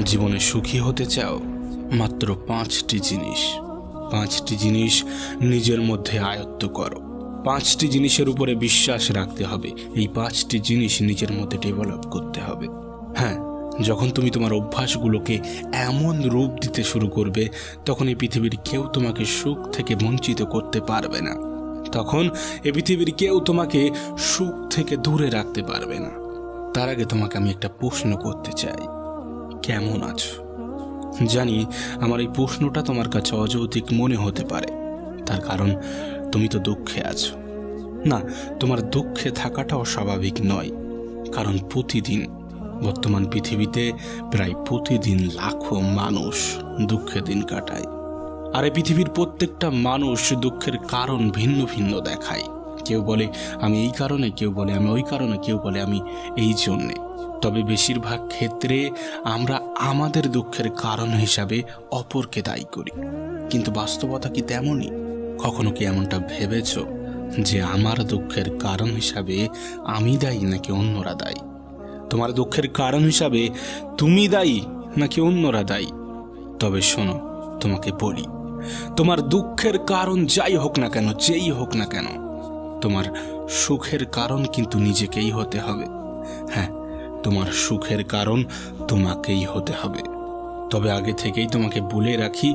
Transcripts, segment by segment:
জীবনে সুখী হতে চাও? মাত্র 5টি জিনিস। 5টি জিনিস নিজের মধ্যে আয়ত্ত করো। 5টি জিনিসের উপরে বিশ্বাস রাখতে হবে। এই 5টি জিনিস নিজের মধ্যে ডেভেলপ করতে হবে। হ্যাঁ, যখন তুমি তোমার অভ্যাসগুলোকে এমন রূপ দিতে শুরু করবে, তখন এই পৃথিবীর কেউ তোমাকে সুখ থেকে বঞ্চিত করতে পারবে না। তখন এই পৃথিবীর কেউ তোমাকে সুখ থেকে দূরে রাখতে পারবে না। তার আগে তোমাকে আমি একটা প্রশ্ন করতে চাই, কেমন আছো? জানি আমার এই প্রশ্নটা তোমার কাছে অযৌক্তিক মনে হতে পারে, তার কারণ তুমি তো দুঃখে আছো। না, তোমার দুঃখে থাকাটা অস্বাভাবিক নয়, কারণ প্রতিদিন বর্তমান পৃথিবীতে প্রায় প্রতিদিন লাখো মানুষ দুঃখে দিন কাটায়। আর এই পৃথিবীর প্রত্যেকটা মানুষ দুঃখের কারণ ভিন্ন ভিন্ন দেখায়। কেউ বলে আমি এই কারণে, কেউ বলে আমি ওই কারণে, কেউ বলে আমি এই জন্যে। তবে বেশিরভাগ ক্ষেত্রে আমরা আমাদের দুঃখের কারণ হিসাবে অপরকে দায়ী করি। কিন্তু বাস্তবতা কি তেমনই? কখনো কি এমনটা ভেবেছ যে আমার দুঃখের কারণ হিসাবে আমি দায়ী নাকি অন্যরা দায়ী? তোমার দুঃখের কারণ হিসাবে তুমি দায়ী নাকি অন্যরা দায়ী? তবে শোনো, তোমাকে বলি, তোমার দুঃখের কারণ যাই হোক না কেন, যেই হোক না কেন, তোমার সুখের কারণ কিন্তু নিজেকেই হতে হবে। হ্যাঁ, তোমার সুখের কারণ তোমাকেই হতে হবে। তবে আগে থেকেই তোমাকে বলে রাখি,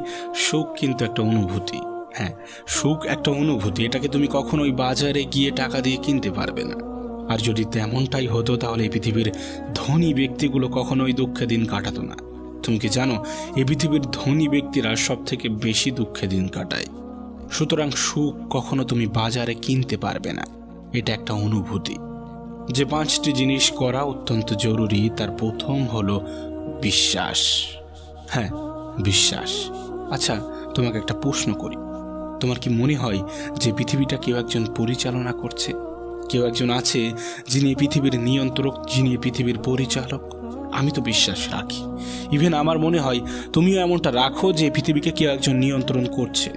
সুখ কিন্তু একটা অনুভূতি। হ্যাঁ, সুখ একটা অনুভূতি। এটাকে তুমি কখনোই বাজারে গিয়ে টাকা দিয়ে কিনতে পারবে না। আর যদি তেমনটাই হতো, তাহলে এই পৃথিবীর ধনী ব্যক্তিগুলো কখনোই দুঃখে দিন কাটাতো না। তুমি কি জানো, এই পৃথিবীর ধনী ব্যক্তিরা সব থেকে বেশি দুঃখে দিন কাটায়। সুতরাং সুখ কখনো তুমি বাজারে কিনতে পারবে না। এটা একটা অনুভূতি। যে 5টি জিনিস করা অত্যন্ত জরুরি, তার প্রথম হলো বিশ্বাস। হ্যাঁ, বিশ্বাস। আচ্ছা, তোমাকে একটা প্রশ্ন করি, তোমার কি মনে হয় যে পৃথিবীটা কেউ একজন পরিচালনা করছে? কেউ একজন আছে যিনি পৃথিবীর নিয়ন্ত্রক, যিনি পৃথিবীর পরিচালক? আমি তো বিশ্বাস রাখি, ইভেন আমার মনে হয় তুমিও এমনটা রাখো যে পৃথিবীকে কেউ একজন নিয়ন্ত্রণ করছে।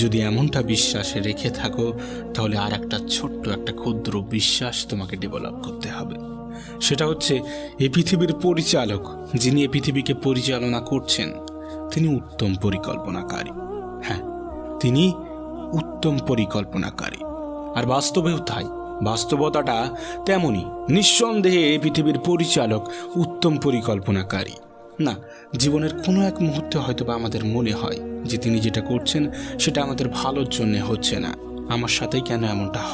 যদি এমনটা বিশ্বাস রেখে থাকো, তাহলে আর একটা ছোট্ট একটা ক্ষুদ্র বিশ্বাস তোমাকে ডেভেলপ করতে হবে। সেটা হচ্ছে, এই পৃথিবীর পরিচালক, যিনি এই পৃথিবীকে পরিচালনা করছেন, তিনি উত্তম পরিকল্পনাকারী। হ্যাঁ, তিনি উত্তম পরিকল্পনাকারী। আর বাস্তবেও তাই। বাস্তবতাটা তেমনই। নিঃসন্দেহে এই পৃথিবীর পরিচালক উত্তম পরিকল্পনাকারী। না, জীবনের কোনো এক মুহূর্তে হয়তো বা আমাদের মনে হয় যে তিনি যেটা করছেন সেটা আমাদের ভালোর জন্য হচ্ছে না, আমার সাথেই কেন এমনটা হয়।